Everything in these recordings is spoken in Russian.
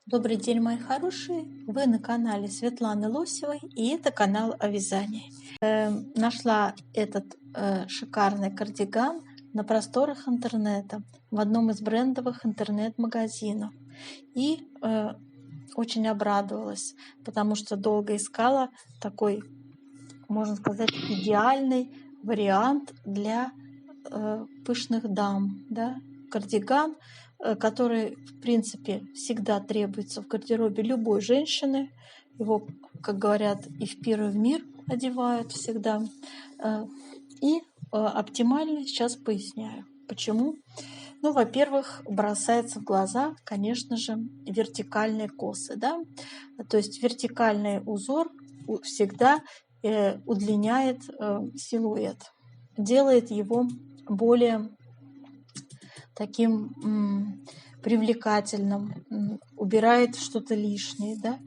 Добрый день, мои хорошие! Вы на канале Светланы Лосевой, и это канал о вязании. Нашла этот шикарный кардиган на просторах интернета в одном из брендовых интернет-магазинов. И очень обрадовалась, потому что долго искала такой, можно сказать, идеальный вариант для пышных дам, да? Кардиган, который, в принципе, всегда требуется в гардеробе любой женщины. Его, как говорят, и в первый мир одевают всегда. И оптимальный, сейчас поясняю, почему. Ну, во-первых, бросается в глаза, конечно же, вертикальные косы, да? То есть вертикальный узор всегда удлиняет силуэт, делает его более таким привлекательным, убирает что-то лишнее. Да?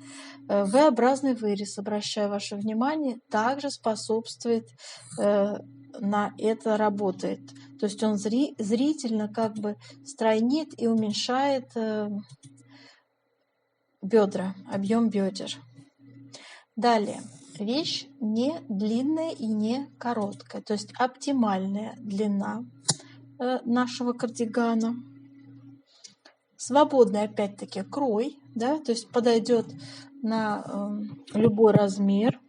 V-образный вырез, обращаю ваше внимание, также способствует, на это работает. То есть он зрительно как бы стройнит и уменьшает бедра, объем бедер. Далее. Вещь не длинная и не короткая, то есть оптимальная длина нашего кардигана. Свободный, опять-таки, крой, да, то есть подойдет на любой размер.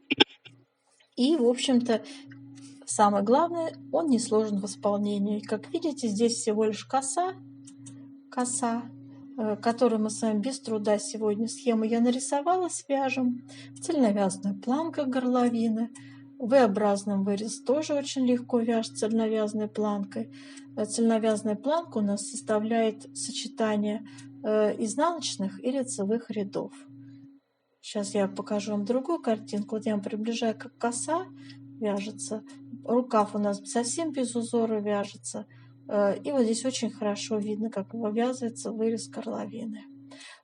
И, в общем-то, самое главное, он не сложен в исполнении. Как видите, здесь всего лишь коса, которую мы с вами без труда сегодня схему я нарисовала, свяжем. Цельновязанная планка горловины. V-образным вырез тоже очень легко вяжется цельновязанной планкой. Цельновязанная планка у нас составляет сочетание изнаночных и лицевых рядов. Сейчас я покажу вам другую картинку. Вот я вам приближаю, как коса вяжется. Рукав у нас совсем без узора вяжется. И вот здесь очень хорошо видно, как вывязывается вырез горловины.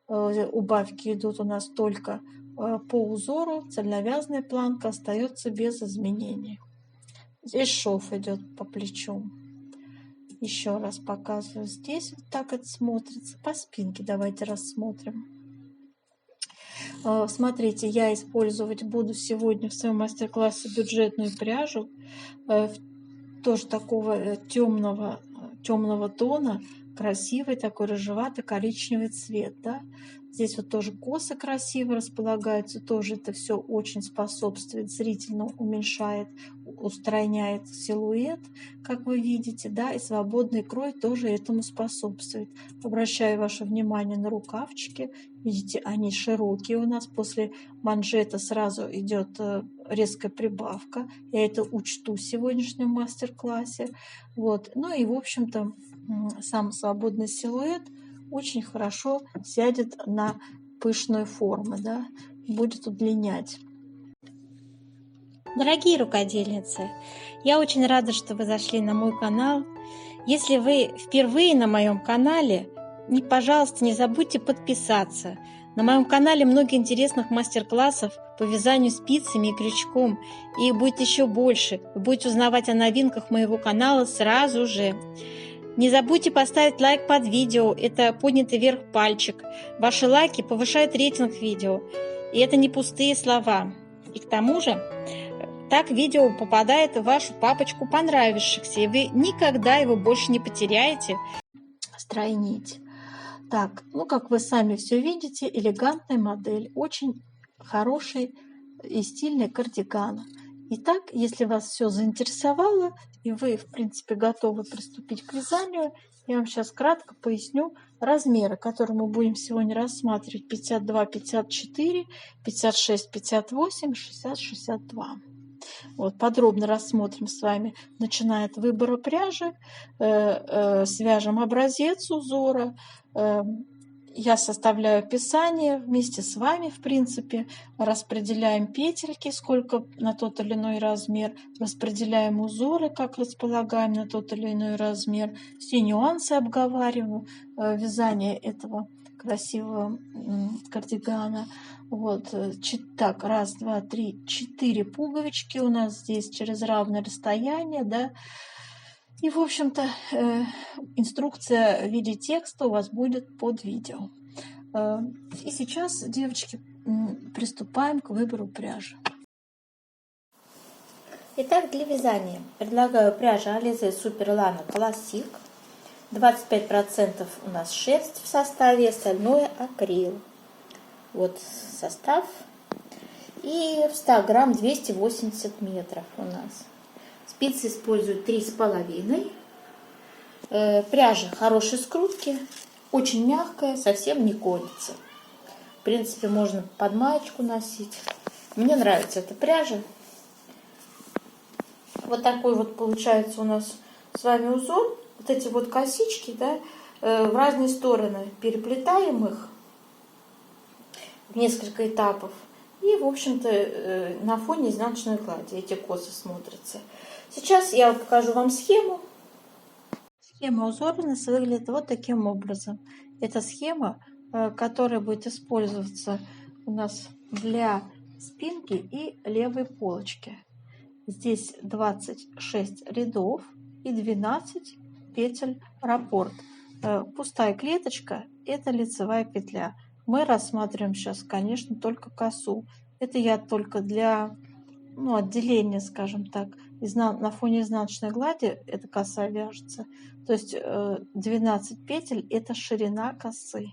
Убавки идут у нас только по узору. Цельновязанная планка остается без изменений. Здесь шов идет по плечу. Еще раз показываю. Здесь вот так это смотрится. По спинке давайте рассмотрим. Смотрите, я использовать буду сегодня в своем мастер-классе бюджетную пряжу. Тоже такого темного тона, красивый такой рыжевато-коричневый цвет, да. Здесь вот тоже косы красиво располагаются, тоже это все очень способствует, зрительно уменьшает, устраняет силуэт, как вы видите, да, и свободный крой тоже этому способствует. Обращаю ваше внимание на рукавчики, видите, они широкие у нас, после манжета сразу идет резкая прибавка, я это учту в сегодняшнем мастер-классе, вот. Ну и в общем-то сам свободный силуэт очень хорошо сядет на пышную форму, да, будет удлинять. Дорогие рукодельницы, я очень рада, что вы зашли на мой канал. Если вы впервые на моем канале, пожалуйста, не забудьте подписаться. На моем канале много интересных мастер-классов по вязанию спицами и крючком, и их будет еще больше. Вы будете узнавать о новинках моего канала сразу же. Не забудьте поставить лайк под видео, это поднятый вверх пальчик. Ваши лайки повышают рейтинг видео, и это не пустые слова. И к тому же, так видео попадает в вашу папочку понравившихся, и вы никогда его больше не потеряете. Стройнить. Так, ну как вы сами все видите, элегантная модель, очень хороший и стильный кардиган. Итак, если вас все заинтересовало, и вы, в принципе, готовы приступить к вязанию, я вам сейчас кратко поясню размеры, которые мы будем сегодня рассматривать: 52, 54, 56, 58, 60, 62. Вот, подробно рассмотрим с вами, начиная от выбора пряжи, свяжем образец узора, я составляю описание вместе с вами, в принципе, распределяем петельки, сколько на тот или иной размер, распределяем узоры, как располагаем на тот или иной размер, все нюансы обговариваю вязания этого красивого кардигана. Вот, так, 1, 2, 3, 4 пуговички у нас здесь через равное расстояние, да. И, в общем-то, инструкция в виде текста у вас будет под видео. И сейчас, девочки, приступаем к выбору пряжи. Итак, для вязания предлагаю пряжа Alize Super Lana Classic. 25% у нас шерсть в составе, остальное акрил. Вот состав. И в 100 грамм 280 метров у нас. Спицы использую 3,5. Пряжа хорошей скрутки, очень мягкая, совсем не колется. В принципе, можно под маечку носить. Мне нравится эта пряжа. Вот такой вот получается у нас с вами узор. Вот эти вот косички, да, в разные стороны переплетаем их в несколько этапов. И, в общем-то, на фоне изнаночной глади эти косы смотрятся. Сейчас я покажу вам схему. Схема узора у нас выглядит вот таким образом. Это схема, которая будет использоваться у нас для спинки и левой полочки. Здесь 26 рядов и 12 петель раппорт. Пустая клеточка – это лицевая петля. Мы рассматриваем сейчас, конечно, только косу. Это я только для отделения, скажем так, на фоне изнаночной глади эта коса вяжется. То есть 12 петель – это ширина косы.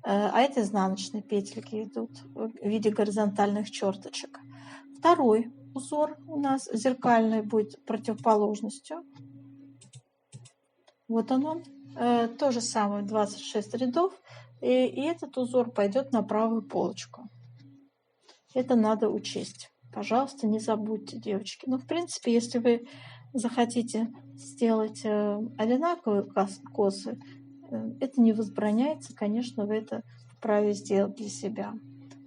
А это изнаночные петельки идут в виде горизонтальных черточек. Второй узор у нас зеркальный будет противоположностью. Вот он. То же самое, 26 рядов. И этот узор пойдет на правую полочку. Это надо учесть. Пожалуйста, не забудьте, девочки. В принципе, если вы захотите сделать одинаковые косы, это не возбраняется. Конечно, вы это вправе сделать для себя.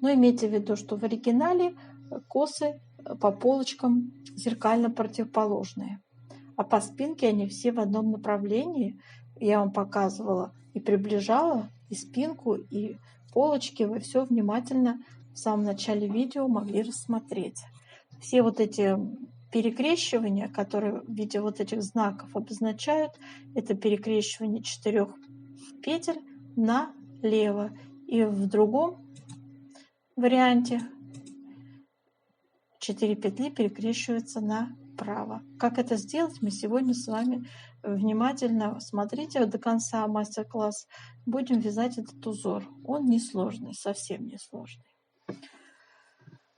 Но имейте в виду, что в оригинале косы по полочкам зеркально противоположные. А по спинке они все в одном направлении. Я вам показывала и приближала и спинку, и полочки. Вы все внимательно в самом начале видео могли рассмотреть. Все вот эти перекрещивания, которые в виде вот этих знаков обозначают, это перекрещивание 4 петель налево. И в другом варианте 4 петли перекрещиваются направо. Как это сделать, мы сегодня с вами внимательно смотрите до конца мастер-класс. Будем вязать этот узор. Он несложный, совсем несложный.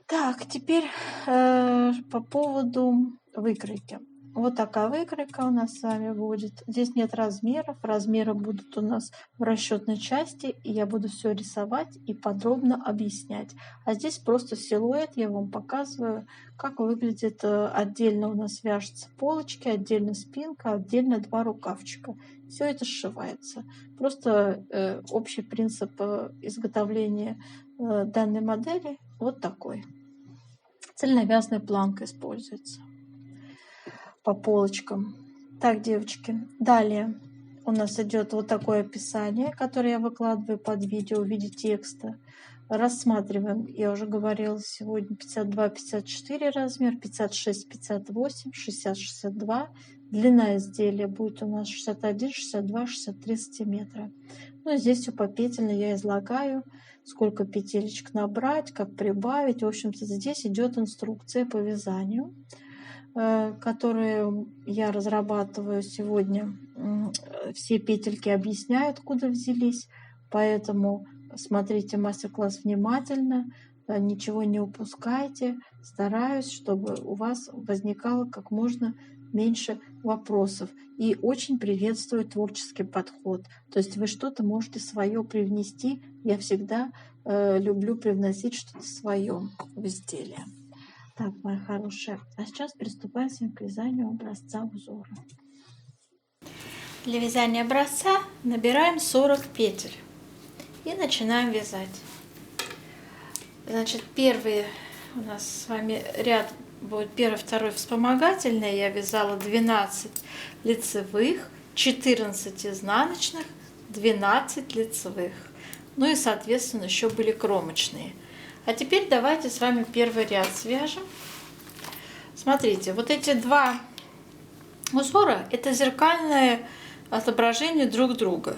Так, теперь по поводу выкройки. Вот такая выкройка у нас с вами будет. Здесь нет размеров. Размеры будут у нас в расчетной части. И я буду все рисовать и подробно объяснять. А здесь просто силуэт. Я вам показываю, как выглядит. Отдельно у нас вяжутся полочки, отдельно спинка, отдельно 2 рукавчика. Все это сшивается. Просто общий принцип изготовления данной модели вот такой. Цельновязная планка используется по полочкам. Так, девочки, далее у нас идет вот такое описание, которое я выкладываю под видео в виде текста. Рассматриваем, я уже говорила сегодня, 52-54 размер, 56-58, 60-62. Длина изделия будет у нас 61, 62, 63 сантиметра. Ну, здесь все попетельно я излагаю, сколько петелечек набрать, как прибавить. В общем-то, здесь идет инструкция по вязанию, которые я разрабатываю сегодня. Все петельки объясняю, откуда взялись, поэтому смотрите мастер-класс внимательно, ничего не упускайте. Стараюсь, чтобы у вас возникало как можно меньше вопросов. И очень приветствую творческий подход. То есть вы что-то можете свое привнести. Я всегда люблю привносить что-то свое в изделие. Так, моя хорошая, а сейчас приступаем к вязанию образца узора. Для вязания образца набираем 40 петель и начинаем вязать. Значит, первый у нас с вами ряд будет первый, второй вспомогательный. Я вязала 12 лицевых, 14 изнаночных, 12 лицевых. Ну и, соответственно, еще были кромочные. А теперь давайте с вами первый ряд свяжем. Смотрите, вот эти 2 узора – это зеркальное отображение друг друга.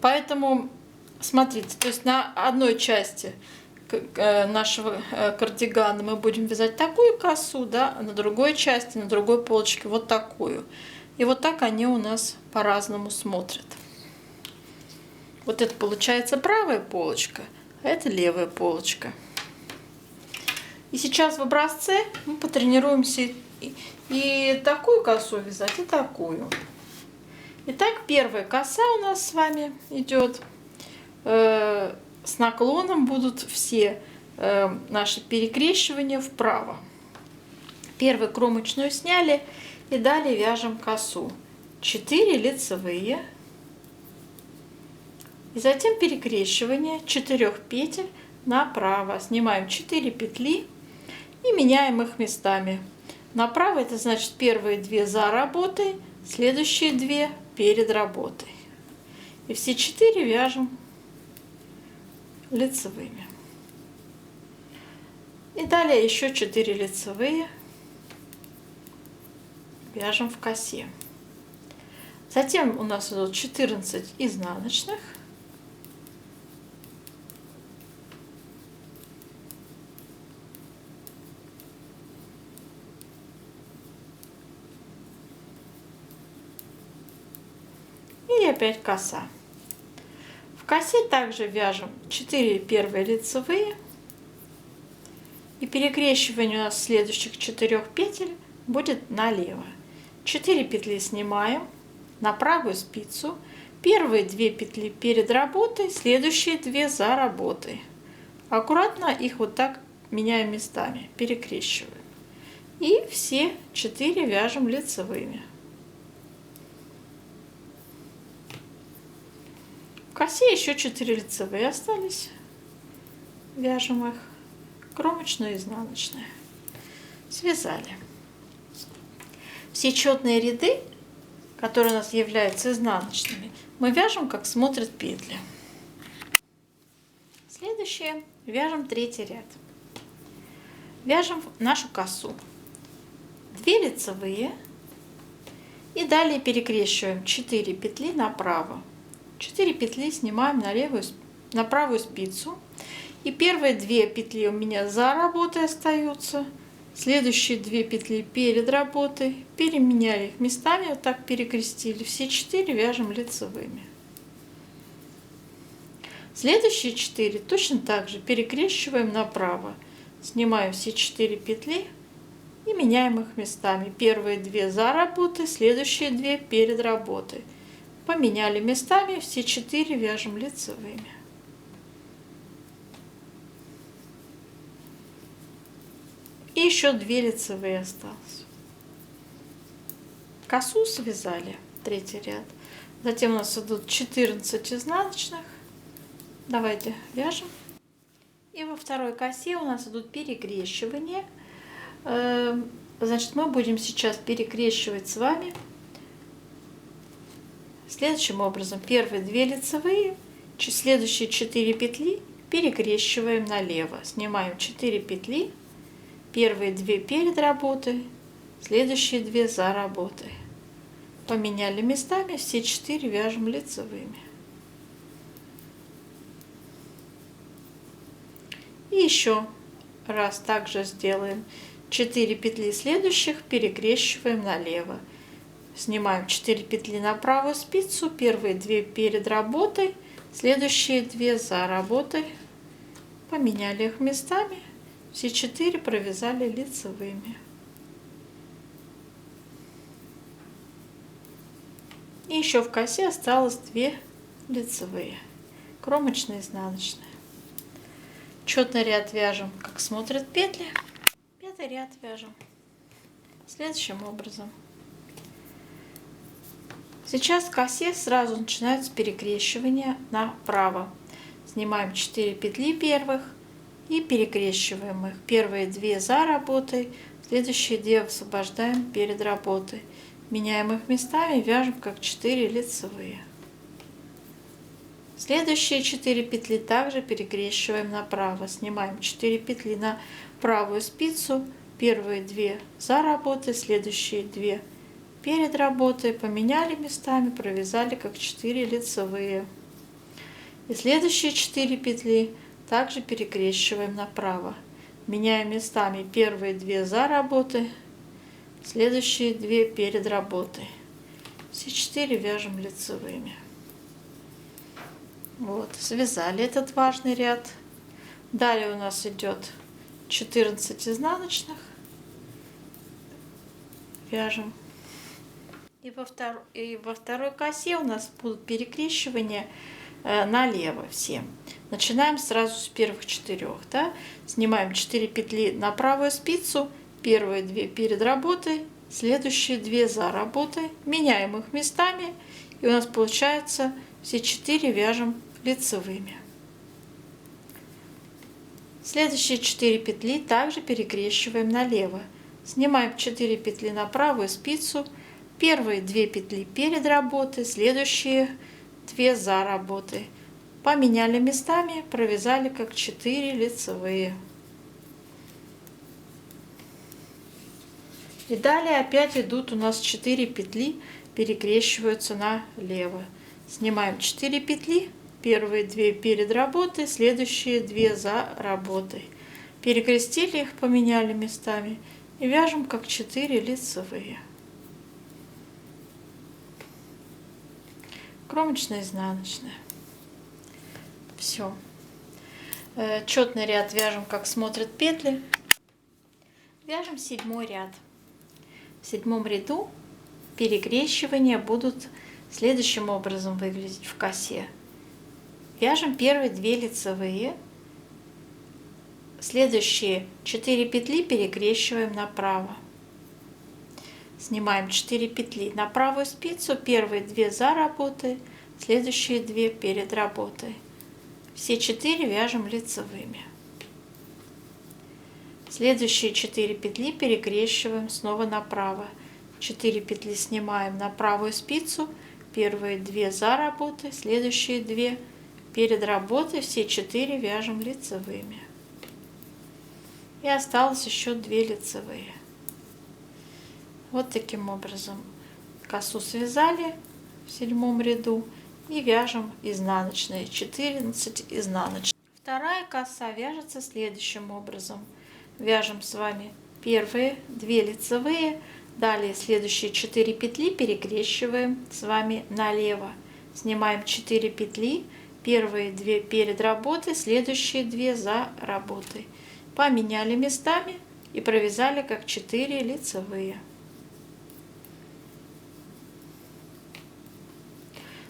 Поэтому смотрите, то есть на одной части нашего кардигана мы будем вязать такую косу, да, а на другой части, на другой полочке вот такую. И вот так они у нас по-разному смотрят. Вот это получается правая полочка, а это левая полочка. И сейчас в образце мы потренируемся и такую косу вязать, и такую. Итак, первая коса у нас с вами идет. С наклоном будут все наши перекрещивания вправо. Первую кромочную сняли и далее вяжем косу. 4 лицевые. И затем перекрещивание 4 петель направо. Снимаем 4 петли и меняем их местами. Направо это значит первые 2 за работой, следующие 2 перед работой. И все 4 вяжем лицевыми. И далее еще 4 лицевые вяжем в косе. Затем у нас идут 14 изнаночных. И опять коса. В косе также вяжем 4 первые лицевые. И перекрещивание у нас следующих 4 петель будет налево. 4 петли снимаем на правую спицу. Первые 2 петли перед работой, следующие 2 за работой. Аккуратно их вот так меняем местами, перекрещиваем. И все 4 вяжем лицевыми. В косе еще 4 лицевые остались. Вяжем их. Кромочную и изнаночную. Связали. Все четные ряды, которые у нас являются изнаночными, мы вяжем, как смотрят петли. Следующее. Вяжем третий ряд. Вяжем нашу косу. 2 лицевые. И далее перекрещиваем 4 петли направо. 4 петли снимаем на правую спицу. И первые 2 петли у меня за работой остаются. Следующие 2 петли перед работой. Переменяли их местами, вот так перекрестили. Все 4 вяжем лицевыми. Следующие 4 точно так же перекрещиваем направо. Снимаем все 4 петли и меняем их местами. Первые 2 за работой, следующие 2 перед работой. Поменяли местами, все 4 вяжем лицевыми. И еще 2 лицевые осталось. Косу связали, третий ряд. Затем у нас идут 14 изнаночных. Давайте вяжем. И во второй косе у нас идут перекрещивания. Значит, мы будем сейчас перекрещивать с вами следующим образом. Первые 2 лицевые, следующие 4 петли перекрещиваем налево. Снимаем 4 петли. Первые 2 перед работой, следующие 2 за работой. Поменяли местами, все 4 вяжем лицевыми. И еще раз также сделаем. 4 петли следующих перекрещиваем налево. Снимаем 4 петли на правую спицу, первые 2 перед работой, следующие 2 за работой. Поменяли их местами. Все 4 провязали лицевыми. И еще в косе осталось 2 лицевые. Кромочные, изнаночные. Четный ряд вяжем, как смотрят петли. Пятый ряд вяжем следующим образом. Сейчас в косе сразу начинается перекрещивание направо. Снимаем 4 петли первых. И перекрещиваем их. Первые 2 за работой, следующие 2 освобождаем перед работой. Меняем их местами, вяжем как 4 лицевые. Следующие 4 петли также перекрещиваем направо. Снимаем 4 петли на правую спицу. Первые 2 за работой, следующие 2 перед работой. Поменяли местами, провязали как 4 лицевые. И следующие 4 петли также перекрещиваем направо. Меняем местами первые 2 за работой, следующие 2 перед работой. Все 4 вяжем лицевыми. Вот, связали этот важный ряд. Далее у нас идет 14 изнаночных. Вяжем. И во второй косе у нас будут перекрещивания налево все. Начинаем сразу с первых 4. Да? Снимаем 4 петли на правую спицу, первые 2 перед работой, следующие 2 за работой, меняем их местами, и у нас получается все 4 вяжем лицевыми. Следующие 4 петли также перекрещиваем налево. Снимаем 4 петли на правую спицу, первые 2 петли перед работой, следующие 2 за работой. Поменяли местами, провязали как 4 лицевые. И далее опять идут у нас 4 петли, перекрещиваются налево. Снимаем 4 петли, первые 2 перед работой, следующие 2 за работой. Перекрестили их, поменяли местами и вяжем как 4 лицевые. Кромочная-изнаночная. Все. Четный ряд вяжем, как смотрят петли. Вяжем 7 ряд. В 7 ряду перекрещивания будут следующим образом выглядеть в косе. Вяжем первые 2 лицевые, следующие 4 петли перекрещиваем направо. Снимаем 4 петли на правую спицу, первые 2 за работой, следующие 2 перед работой. Все 4 вяжем лицевыми. Следующие 4 петли перекрещиваем снова направо. 4 петли снимаем на правую спицу, первые 2 за работой, следующие 2 перед работой, все 4 вяжем лицевыми. И осталось еще 2 лицевые. Вот таким образом косу связали в 7 ряду и вяжем изнаночные, 14 изнаночных. Вторая коса вяжется следующим образом. Вяжем с вами первые 2 лицевые, далее следующие 4 петли перекрещиваем с вами налево. Снимаем 4 петли, первые 2 перед работой, следующие 2 за работой. Поменяли местами и провязали как 4 лицевые.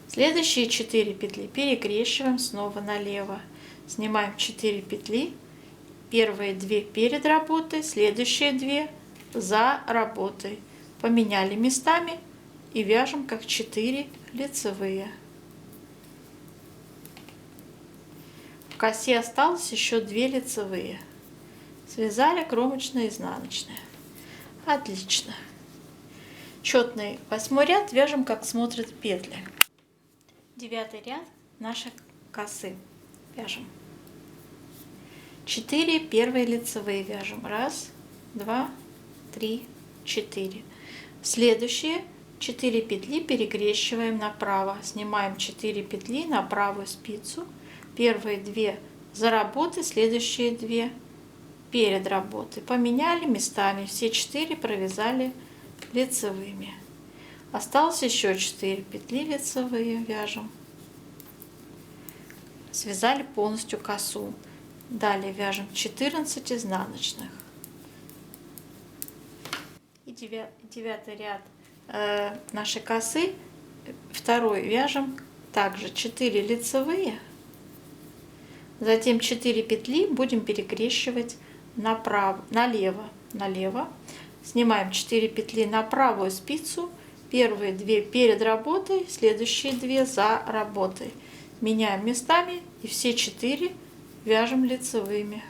Следующие 4 петли перекрещиваем снова налево. Снимаем 4 петли, первые 2 перед работой, следующие 2 за работой. Поменяли местами и вяжем как 4 лицевые. В косе осталось еще 2 лицевые. Связали кромочно-изнаночные. Отлично. Четный 8 ряд вяжем, как смотрят петли. 9 ряд нашей косы вяжем. 4 первые лицевые вяжем. 1, 2, 3, 4. Следующие 4 петли перекрещиваем направо. Снимаем 4 петли на правую спицу. Первые 2 за работой, следующие 2 перед работой. Поменяли местами. Все 4 провязали лицевыми. Осталось еще 4 петли лицевые вяжем. Связали полностью косу. Далее вяжем 14 изнаночных. И 9 ряд нашей косы, второй вяжем также 4 лицевые. Затем 4 петли будем перекрещивать налево. Снимаем 4 петли на правую спицу. Первые 2 перед работой, следующие 2 за работой. Меняем местами и все 4 вяжем лицевыми.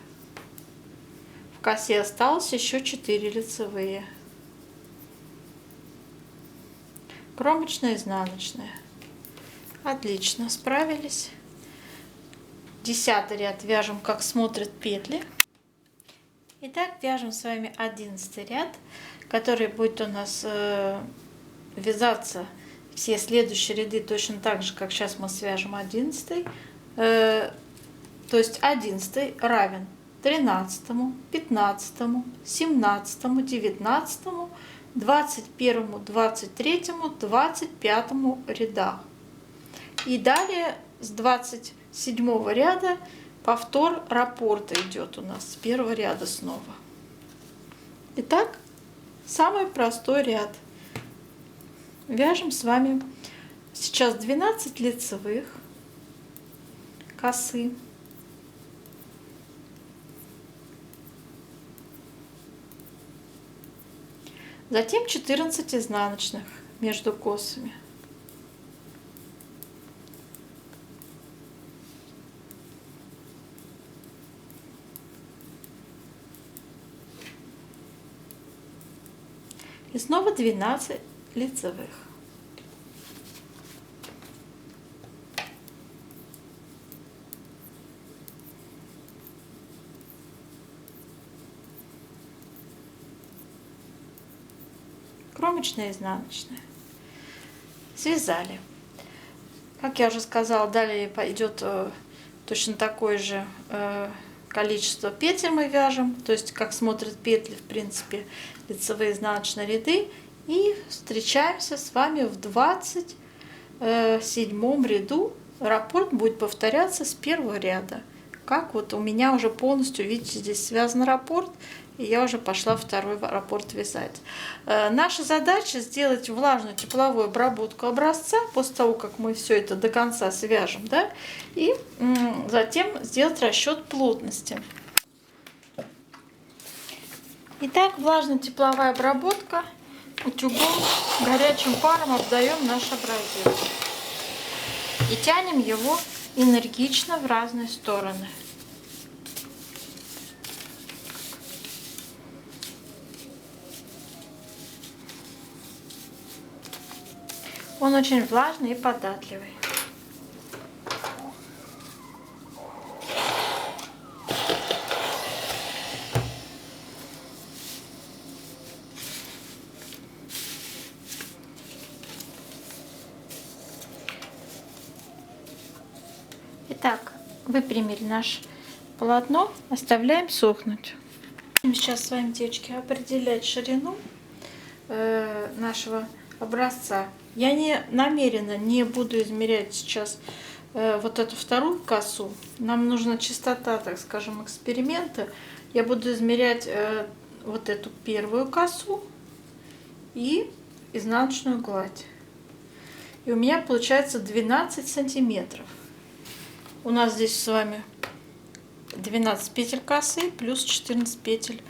В косе осталось еще 4 лицевые. Кромочная-изнаночная. Отлично, справились. 10 ряд вяжем, как смотрят петли. Итак, вяжем с вами 11 ряд, который будет у нас вязаться все следующие ряды точно так же, как сейчас мы свяжем 11. то есть 11 равен 13, 15, 17, 19, 21, 23, 25 рядах. И далее с 27 ряда повтор раппорта идет у нас с первого ряда снова. Итак, самый простой ряд. Вяжем с вами сейчас 12 лицевых косы. Затем 14 изнаночных между косами. И снова 12 лицевых. Кромочная, изнаночная. Связали. Как я уже сказала, далее пойдет точно такое же количество петель мы вяжем, то есть как смотрят петли, в принципе, лицевые изнаночные ряды. И встречаемся с вами в 27 ряду. Раппорт будет повторяться с первого ряда. Как вот у меня уже полностью, видите, здесь связан раппорт, и я уже пошла второй раппорт вязать. Наша задача сделать влажную тепловую обработку образца после того, как мы все это до конца свяжем, да, и затем сделать расчет плотности. Итак, влажная тепловая обработка. Утюгом горячим паром обдаем наш образец и тянем его энергично в разные стороны. Он очень влажный и податливый. Итак, выпрямили наше полотно, оставляем сохнуть. Сейчас с вами, девочки, определять ширину нашего образца. Я намеренно не буду измерять сейчас вот эту вторую косу. Нам нужна чистота, так скажем, эксперимента. Я буду измерять вот эту первую косу и изнаночную гладь. И у меня получается 12 сантиметров. У нас здесь с вами 12 петель косы плюс 14 петель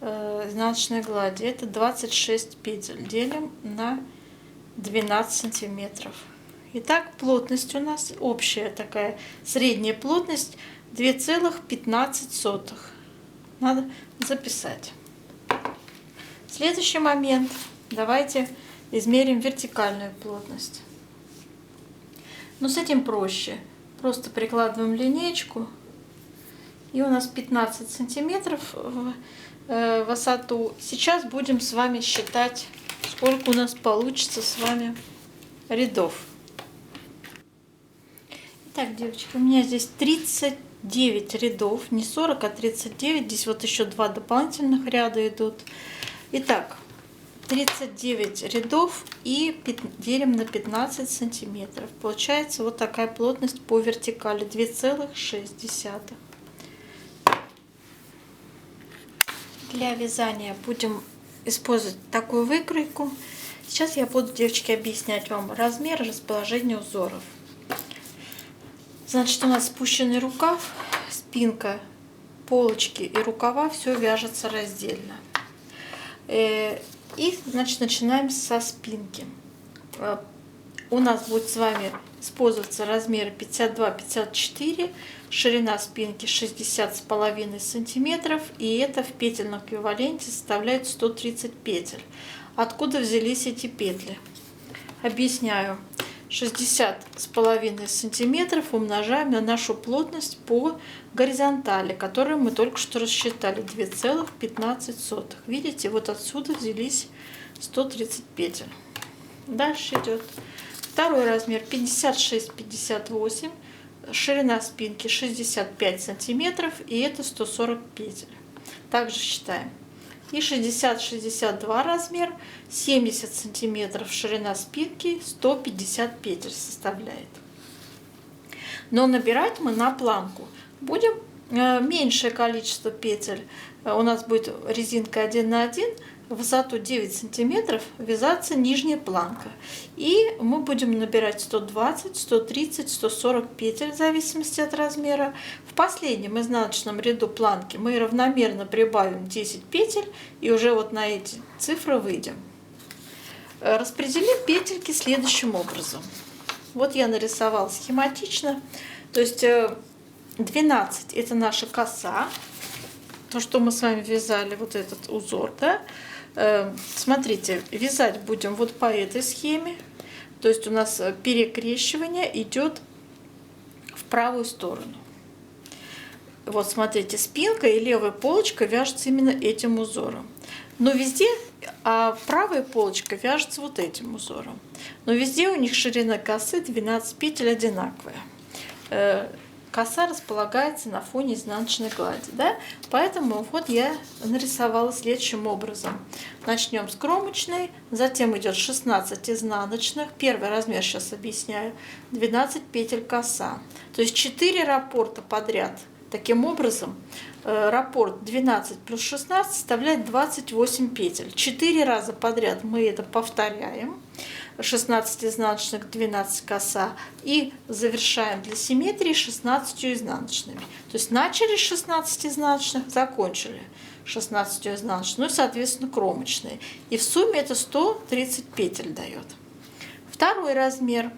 изнаночной глади. Это 26 петель. Делим на 12 сантиметров. Итак, плотность у нас общая такая, средняя плотность 2,15. Надо записать. Следующий момент. Давайте измерим вертикальную плотность. Но с этим проще. Просто прикладываем линеечку, и у нас 15 сантиметров в высоту. Сейчас будем с вами считать, сколько у нас получится с вами рядов. Итак, девочки, у меня здесь 39 рядов, не 40, а 39. Здесь вот еще 2 дополнительных ряда идут. Итак, 39 рядов и делим на 15 сантиметров. Получается вот такая плотность по вертикали 2,6. Для вязания будем использовать такую выкройку. Сейчас я буду, девочки, объяснять вам размер и расположение узоров. Значит, у нас спущенный рукав, спинка, полочки и рукава, все вяжется раздельно. И, значит, начинаем со спинки. У нас будет с вами использоваться размеры 52-54, ширина спинки 60,5 сантиметров, и это в петельном эквиваленте составляет 130 петель. Откуда взялись эти петли? Объясняю. 60,5 сантиметров умножаем на нашу плотность по горизонтали, которую мы только что рассчитали, 2,15. Видите, вот отсюда взялись 130 петель. Дальше идет второй размер 56-58, ширина спинки 65 сантиметров, и это 140 петель. Также считаем. И 60-62 размер, 70 сантиметров ширина спинки, 150 петель составляет. Но набирать мы на планку будем меньшее количество петель. У нас будет резинка 1 на 1, высоту 9 сантиметров вязаться нижняя планка. И мы будем набирать 120, 130, 140 петель в зависимости от размера. В последнем изнаночном ряду планки мы равномерно прибавим 10 петель и уже вот на эти цифры выйдем. Распределим петельки следующим образом. Вот я нарисовала схематично. То есть 12 это наша коса, то, что мы с вами вязали, вот этот узор, да. Смотрите, вязать будем вот по этой схеме. То есть у нас перекрещивание идет в правую сторону. Вот смотрите, спинка и левая полочка вяжется именно этим узором. Но везде, правая полочка вяжется вот этим узором. Но везде у них ширина косы 12 петель одинаковая. Коса располагается на фоне изнаночной глади, да? Поэтому вот я нарисовала следующим образом. Начнем с кромочной, затем идет 16 изнаночных, первый размер сейчас объясняю, 12 петель коса. То есть 4 раппорта подряд. Таким образом, раппорт 12 плюс 16 составляет 28 петель. 4 раза подряд мы это повторяем. 16 изнаночных, 12 коса. И завершаем для симметрии 16 изнаночными. То есть начали с 16 изнаночных, закончили 16 изнаночных, ну и, соответственно, кромочные. И в сумме это 130 петель дает. Второй размер,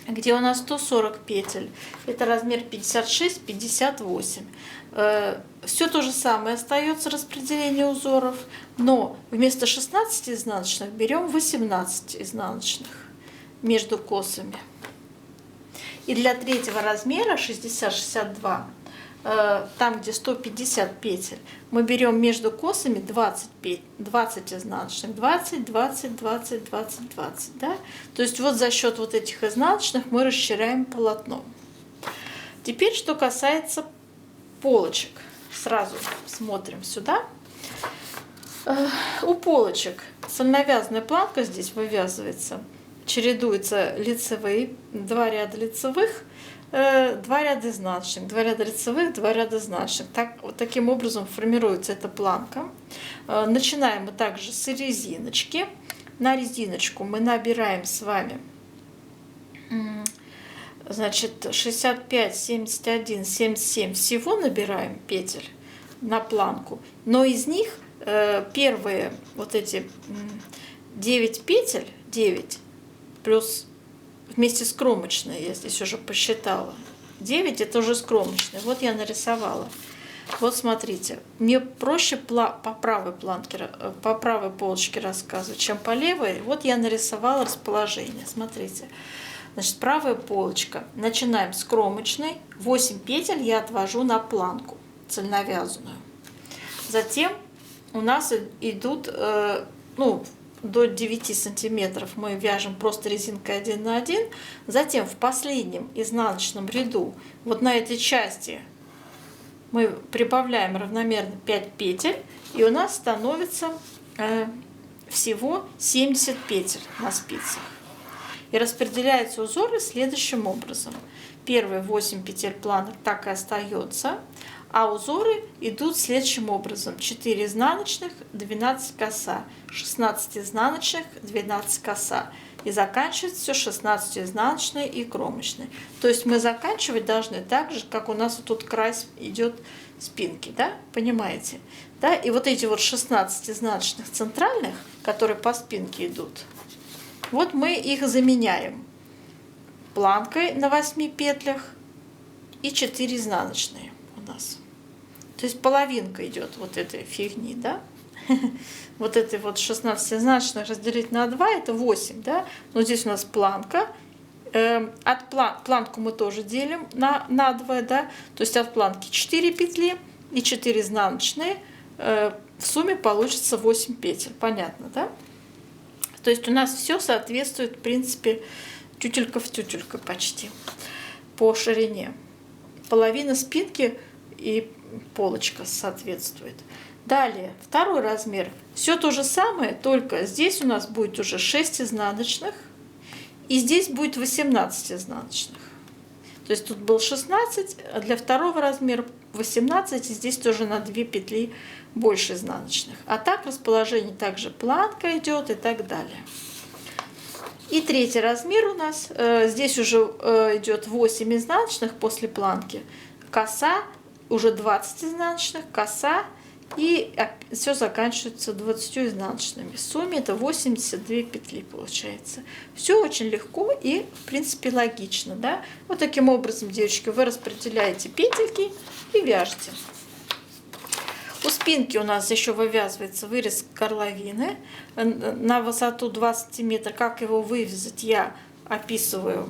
где у нас 140 петель, это размер 56-58. Все то же самое остается распределение узоров, но вместо 16 изнаночных берем 18 изнаночных между косами. И для третьего размера 60-62, там где 150 петель, мы берем между косами 20 изнаночных, 20, 20, 20, 20, 20, да? То есть вот за счет вот этих изнаночных мы расширяем полотно. Теперь, что касается полочек. Сразу смотрим сюда. У полочек цельновязанная планка здесь вывязывается. Чередуются лицевые, 2 ряда лицевых, 2 ряда изнаночных, 2 ряда лицевых, 2 ряда изнаночных. Вот таким образом формируется эта планка. Начинаем мы также с резиночки. На резиночку мы набираем с вами, значит, 65, 71, 77 всего набираем петель на планку. Но из них первые вот эти 9 петель, 9 плюс вместе с кромочной, я здесь уже посчитала, 9 это уже с кромочной. Вот я нарисовала. Вот смотрите, мне проще по правой планке, по правой полочке рассказывать, чем по левой. Вот я нарисовала расположение. Смотрите. Значит, правая полочка. Начинаем с кромочной. 8 петель я отвожу на планку цельновязанную. Затем у нас идут, до 9 сантиметров мы вяжем просто резинкой 1 на 1. Затем в последнем изнаночном ряду, вот на этой части, мы прибавляем равномерно 5 петель. И у нас становится всего 70 петель на спицах. И распределяются узоры следующим образом. Первые 8 петель планок так и остается, а узоры идут следующим образом. 4 изнаночных, 12 коса, 16 изнаночных, 12 коса. И заканчивается все 16 изнаночной и кромочной. То есть мы заканчивать должны так же, как у нас вот тут край идет спинки, да? Понимаете? Да? И вот эти вот 16 изнаночных центральных, которые по спинке идут, вот мы их заменяем планкой на 8 петлях и 4 изнаночные у нас. То есть половинка идет вот этой фигни, да? Вот этой вот 16 изнаночных разделить на 2, это 8, да? Но здесь у нас планка. Планку мы тоже делим на 2, да? То есть от планки 4 петли и 4 изнаночные. В сумме получится 8 петель. Понятно, да? То есть у нас все соответствует, в принципе, тютелька в тютельку почти. по ширине. Половина спинки и полочка соответствует. Далее, второй размер. Все то же самое, только здесь у нас будет уже 6 изнаночных, и здесь будет 18 изнаночных. То есть тут был 16, а для второго размера 18, и здесь тоже на 2 петли больше изнаночных. А так расположение также планка идет и так далее. И третий размер у нас, здесь уже идет 8 изнаночных после планки, коса, уже 20 изнаночных, коса, и все заканчивается 20 изнаночными. В сумме это 82 петли получается. Все очень легко и, в принципе, логично. Да? Вот таким образом, девочки, вы распределяете петельки и вяжете. У спинки у нас еще вывязывается вырез горловины на высоту 2 сантиметра. Как его вывязать, я описываю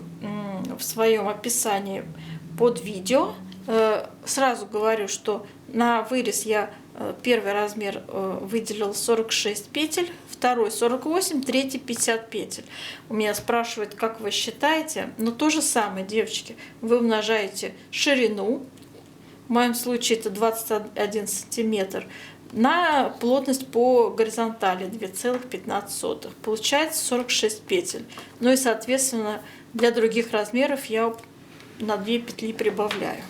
в своем описании под видео. Сразу говорю, что на вырез я первый размер выделил 46 петель, второй 48, третий 50 петель. У меня спрашивают, как вы считаете. Но то же самое, девочки, вы умножаете ширину, в моем случае это 21 сантиметр, на плотность по горизонтали 2,15. Получается 46 петель. Ну и, соответственно, для других размеров я на 2 петли прибавляю.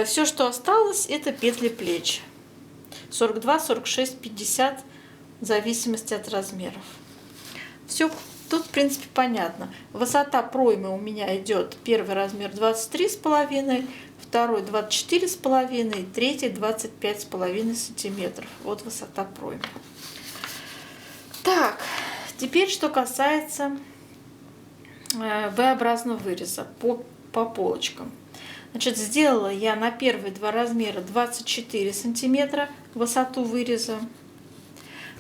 Все, что осталось, это петли плеч. 42, 46, 50, в зависимости от размеров. Все тут, в принципе, понятно. Высота проймы у меня идет первый размер 23,5, второй 24,5, третий 25,5 сантиметров. Вот высота проймы. Так, теперь что касается V-образного выреза по полочкам. Значит, сделала я на первые два размера 24 сантиметра высоту выреза.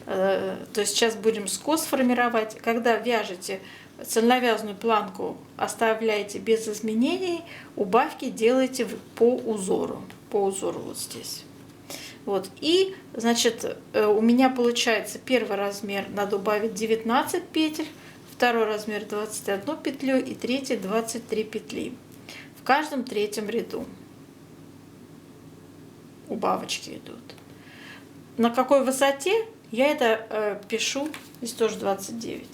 То есть сейчас будем скос формировать. Когда вяжете цельновязную планку, оставляете без изменений, убавки делаете по узору. По узору вот здесь. Вот. И, значит, у меня получается первый размер надо убавить 19 петель, второй размер 21 петлю и третий 23 петли. В каждом третьем ряду убавочки идут. На какой высоте я это пишу, здесь тоже 29.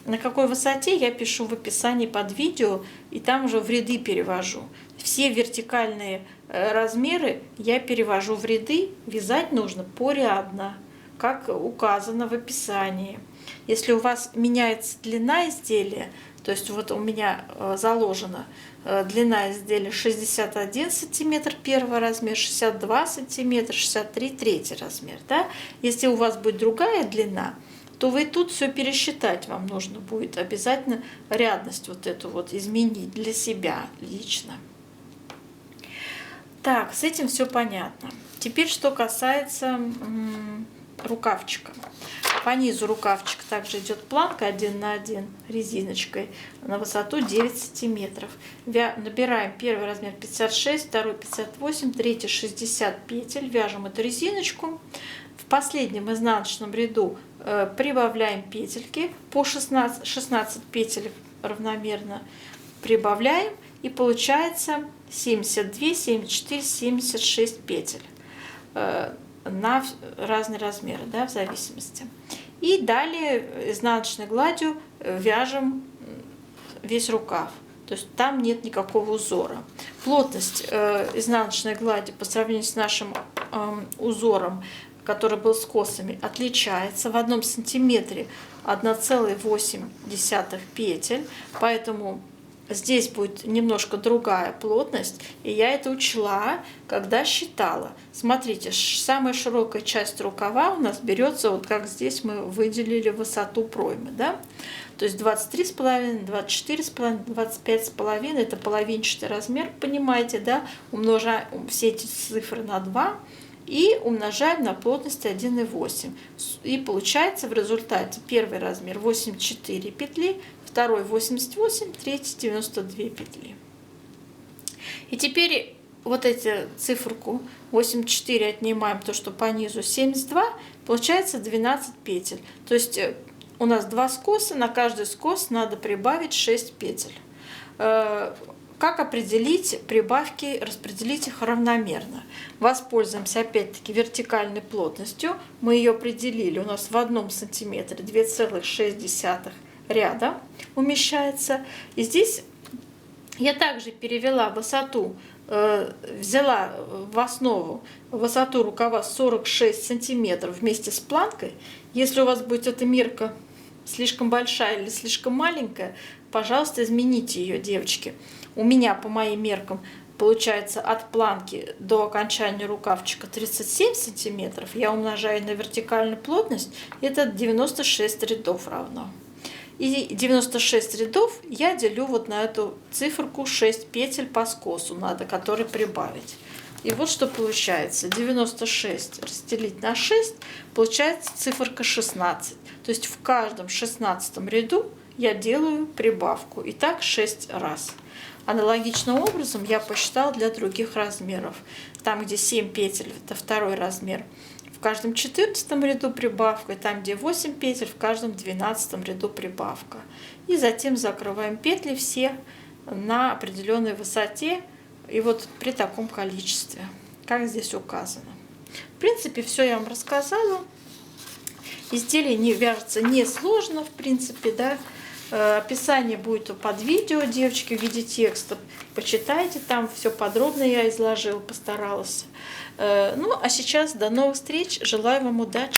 На какой высоте я пишу в описании под видео, и там уже в ряды перевожу. Все вертикальные размеры я перевожу в ряды, вязать нужно порядно, как указано в описании. Если у вас меняется длина изделия, то есть вот у меня заложена длина изделия 61 сантиметр первый размер, 62 сантиметра, 63 третий размер. Да? Если у вас будет другая длина, то вы тут все пересчитать вам нужно будет. Обязательно рядность вот эту вот изменить для себя лично. Так, с этим все понятно. Теперь что касается рукавчика. По низу рукавчика также идет планка 1 на 1 резиночкой на высоту 9 сантиметров. Набираем первый размер 56, второй 58, третий 60 петель. Вяжем эту резиночку. В последнем изнаночном ряду прибавляем петельки по 16 петель равномерно прибавляем, и получается 72, 74, 76 петель на разные размеры, да, в зависимости. И далее изнаночной гладью вяжем весь рукав. То есть там нет никакого узора. Плотность изнаночной глади по сравнению с нашим узором, который был с косами, отличается. В 1 сантиметре 1,8 петель. Поэтому здесь будет немножко другая плотность, и я это учла, когда считала. Смотрите, самая широкая часть рукава у нас берется, вот как здесь мы выделили высоту проймы, да? То есть 23,5, 24,5, 25,5 это половинчатый размер, понимаете, да? Умножаем все эти цифры на 2 и умножаем на плотность 1,8. И получается в результате первый размер 84 петли, второй 88, третий 92 петли. И теперь вот эти циферку 84 отнимаем то, что по низу 72, получается 12 петель. То есть у нас 2 скоса, на каждый скос надо прибавить 6 петель. Как определить прибавки, распределить их равномерно? Воспользуемся опять-таки вертикальной плотностью. Мы ее определили. У нас в 1 сантиметре 2,6 ряда умещается. И здесь я также перевела высоту, взяла в основу высоту рукава 46 сантиметров вместе с планкой. Если у вас будет эта мерка слишком большая или слишком маленькая, пожалуйста, измените ее, девочки. У меня по моим меркам получается от планки до окончания рукавчика 37 сантиметров. Я умножаю на вертикальную плотность, это 96 рядов равно. И 96 рядов я делю вот на эту циферку 6 петель по скосу, надо, который прибавить. И вот что получается. 96 разделить на 6, получается циферка 16. То есть в каждом 16 ряду я делаю прибавку. И так 6 раз. Аналогичным образом я посчитала для других размеров. Там, где 7 петель, это 2 размер, в каждом 14 ряду прибавка, и там, где 8 петель, в каждом 12 ряду прибавка. И затем закрываем петли все на определенной высоте, и вот при таком количестве, как здесь указано. В принципе, все я вам рассказала. Изделие не вяжется несложно, в принципе, да. Описание будет под видео, девочки, в виде текста. Почитайте, там все подробно я изложила, постаралась. Ну, а сейчас до новых встреч. Желаю вам удачи.